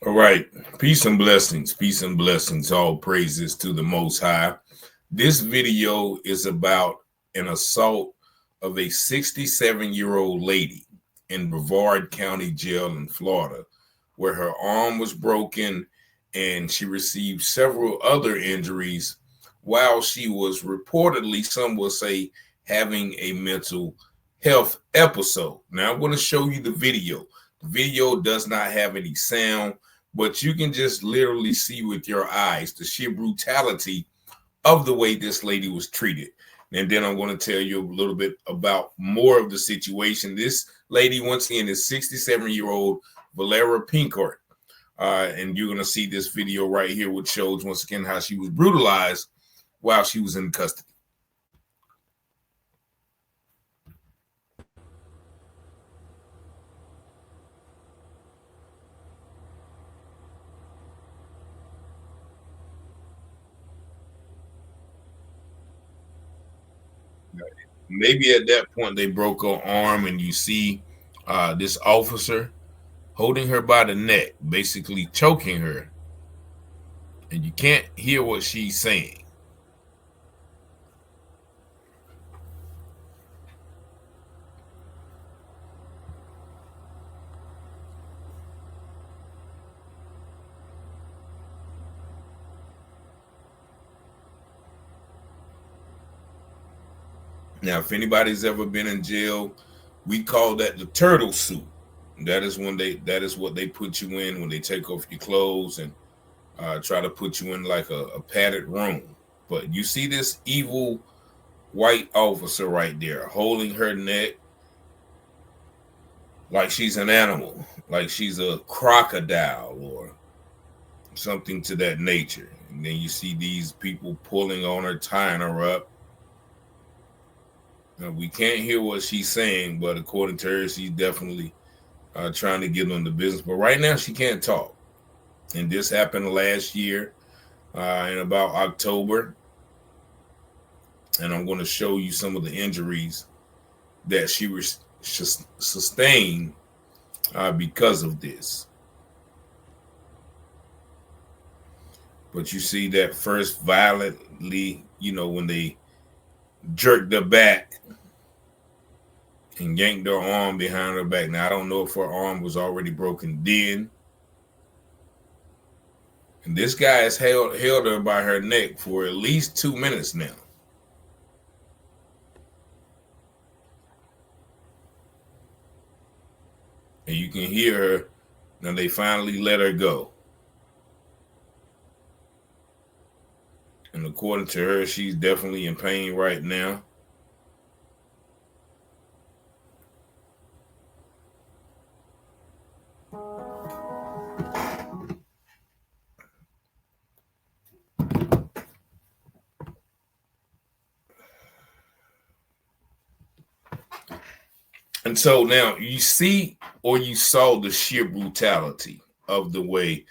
All right. Peace and blessings. Peace and blessings. All praises to the Most High. This video is about an assault of a 67-year-old lady in Brevard County Jail in Florida, where her arm was broken and she received several other injuries while she was reportedly, some will say, having a mental health episode. Now, I'm going to show you the video. The video does not have any sound, but you can just literally see with your eyes the sheer brutality of the way this lady was treated. And then I'm going to tell you a little bit about more of the situation. This lady, once again, is 67-year-old Valera Pinkhard. And you're going to see this video right here, which shows, once again, how she was brutalized while she was in custody. Maybe at that point they broke her arm, and you see this officer holding her by the neck, basically choking her, and you can't hear what she's saying. Now, if anybody's ever been in jail, we call that the turtle suit. That is what they put you in when they take off your clothes and try to put you in like a padded room. But you see this evil white officer right there holding her neck like she's an animal, like she's a crocodile or something to that nature. And then you see these people pulling on her, tying her up. Now, we can't hear what she's saying, but according to her, she's definitely trying to get on the business. But right now, she can't talk. And this happened last year in about October. And I'm going to show you some of the injuries that she sustained because of this. But you see that first violently, when they jerked her back and yanked her arm behind her back. Now, I don't know if her arm was already broken then. And this guy has held her by her neck for at least 2 minutes now. And you can hear her. Now they finally let her go. And according to her, she's definitely in pain right now. And so now you see, or you saw, the sheer brutality of the way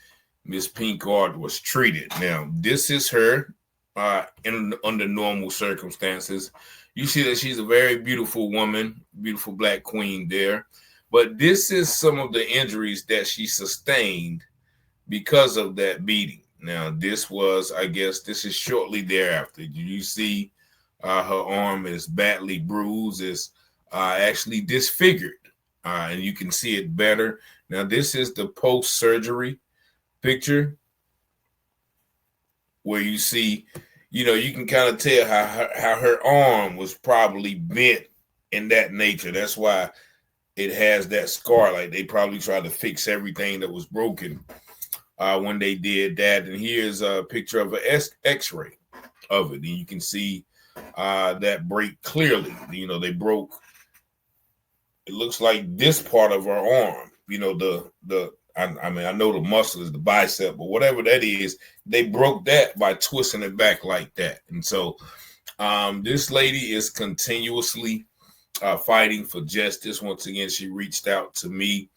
Miss Pinkhard was treated. Now, this is her under normal circumstances. You see that she's a very beautiful woman, beautiful black queen there. But this is some of the injuries that she sustained because of that beating. Now, this is shortly thereafter. You see her arm is badly bruised, is actually disfigured, and you can see it better. Now, this is the post-surgery picture where you see, you can kind of tell how her arm was probably bent in that nature. That's why it has that scar. Like they probably tried to fix everything that was broken when they did that. And here's a picture of an X-ray of it, and you can see that break clearly. They broke. It looks like this part of her arm. I know the muscle is the bicep, but whatever that is, they broke that by twisting it back like that. And so this lady is continuously fighting for justice. Once again, she reached out to me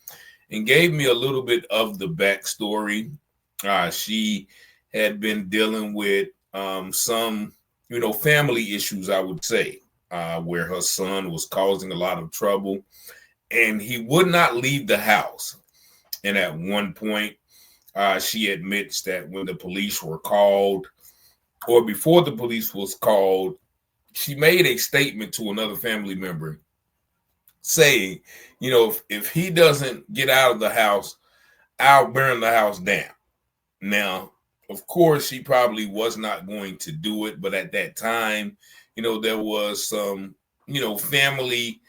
and gave me a little bit of the backstory. She had been dealing with some, family issues, I would say, where her son was causing a lot of trouble and he would not leave the house. And at one point, She admits that when the police were called, or before the police was called, she made a statement to another family member saying, if he doesn't get out of the house, I'll burn the house down. Now, of course, she probably was not going to do it, but at that time, there was some, family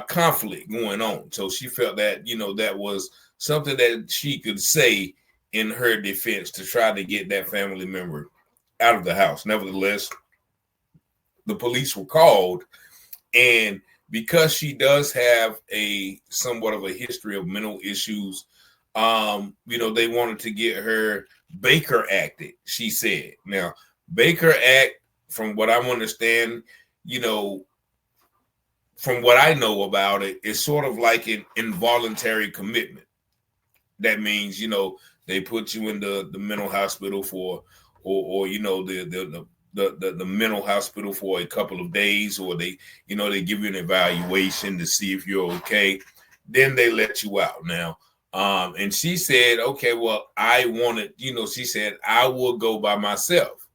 conflict going on. So she felt that, that was something that she could say in her defense to try to get that family member out of the house. Nevertheless, the police were called, and because she does have a somewhat of a history of mental issues, they wanted to get her Baker acted, she said. Now, Baker Act, from what I understand, from what I know about it, is sort of like an involuntary commitment. That means, they put you in the mental hospital for, or the mental hospital for a couple of days, or they give you an evaluation to see if you're okay. Then they let you out. Now, and she said, okay, well, I wanted, she said, I will go by myself,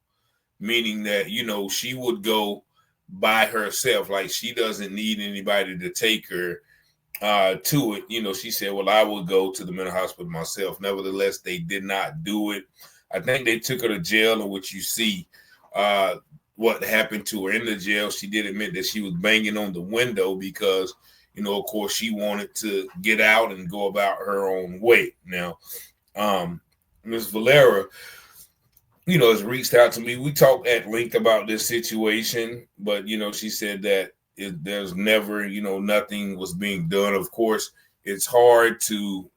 meaning that, she would go by herself. Like, she doesn't need anybody to take her to it. She said, well, I will go to the mental hospital myself. Nevertheless, they did not do it. I think they took her to jail, in which you see what happened to her in the jail. She did admit that she was banging on the window because, of course, she wanted to get out and go about her own way. Now, Ms. Valera, has reached out to me. We talked at length about this situation, but, she said that there's never, nothing was being done. Of course, it's hard to,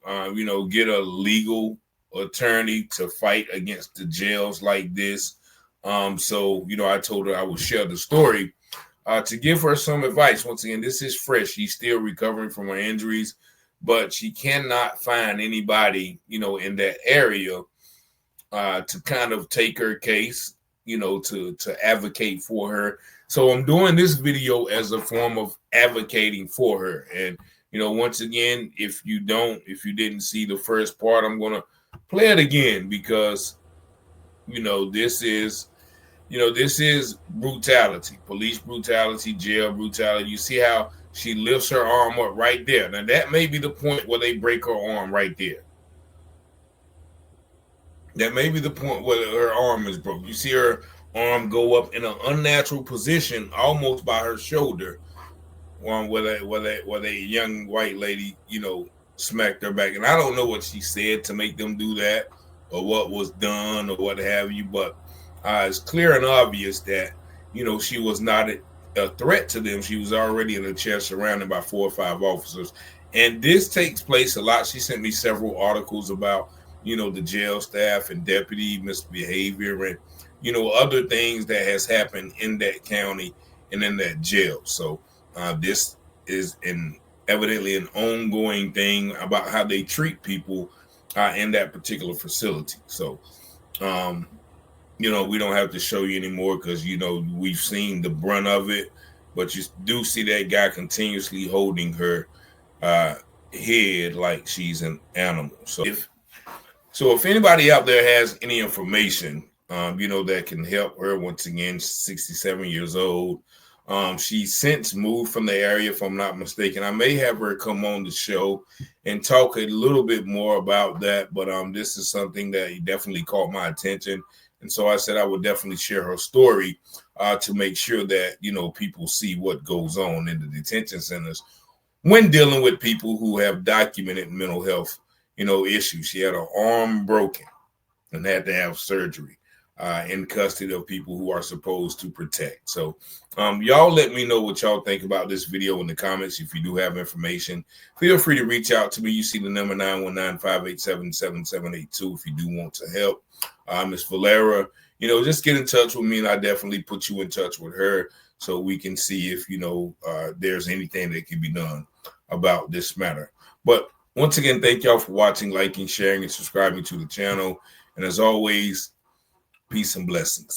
get a legal attorney to fight against the jails like this. So, I told her I would share the story to give her some advice. Once again, this is fresh. She's still recovering from her injuries, but she cannot find anybody, in that area to kind of take her case, to advocate for her. So I'm doing this video as a form of advocating for her. And, once again, if you didn't see the first part, I'm going to play it again because, this is brutality, police brutality, jail brutality. You see how she lifts her arm up right there. Now, that may be the point where they break her arm right there. That may be the point where her arm is broke. You see her arm go up in an unnatural position, almost by her shoulder, where a young white lady, smacked her back. And I don't know what she said to make them do that, or what was done, or what have you, but it's clear and obvious that, she was not a threat to them. She was already in a chair surrounded by 4 or 5 officers. And this takes place a lot. She sent me several articles about, the jail staff and deputy misbehavior and, other things that has happened in that county and in that jail. So this is evidently an ongoing thing about how they treat people in that particular facility. So, we don't have to show you anymore because, we've seen the brunt of it, but you do see that guy continuously holding her head like she's an animal. So if anybody out there has any information, that can help her, once again, 67 years old. She's since moved from the area, if I'm not mistaken. I may have her come on the show and talk a little bit more about that, but this is something that definitely caught my attention. And so I said I would definitely share her story to make sure that, people see what goes on in the detention centers when dealing with people who have documented mental health, issues. She had her arm broken and had to have surgery in custody of people who are supposed to protect. So y'all let me know what y'all think about this video in the comments. If you do have information, feel free to reach out to me. You see the number 919-587-7782 if you do want to help. Miss Valera, just get in touch with me and I definitely put you in touch with her so we can see if, there's anything that can be done about this matter. But once again, thank y'all for watching, liking, sharing, and subscribing to the channel. And as always, peace and blessings.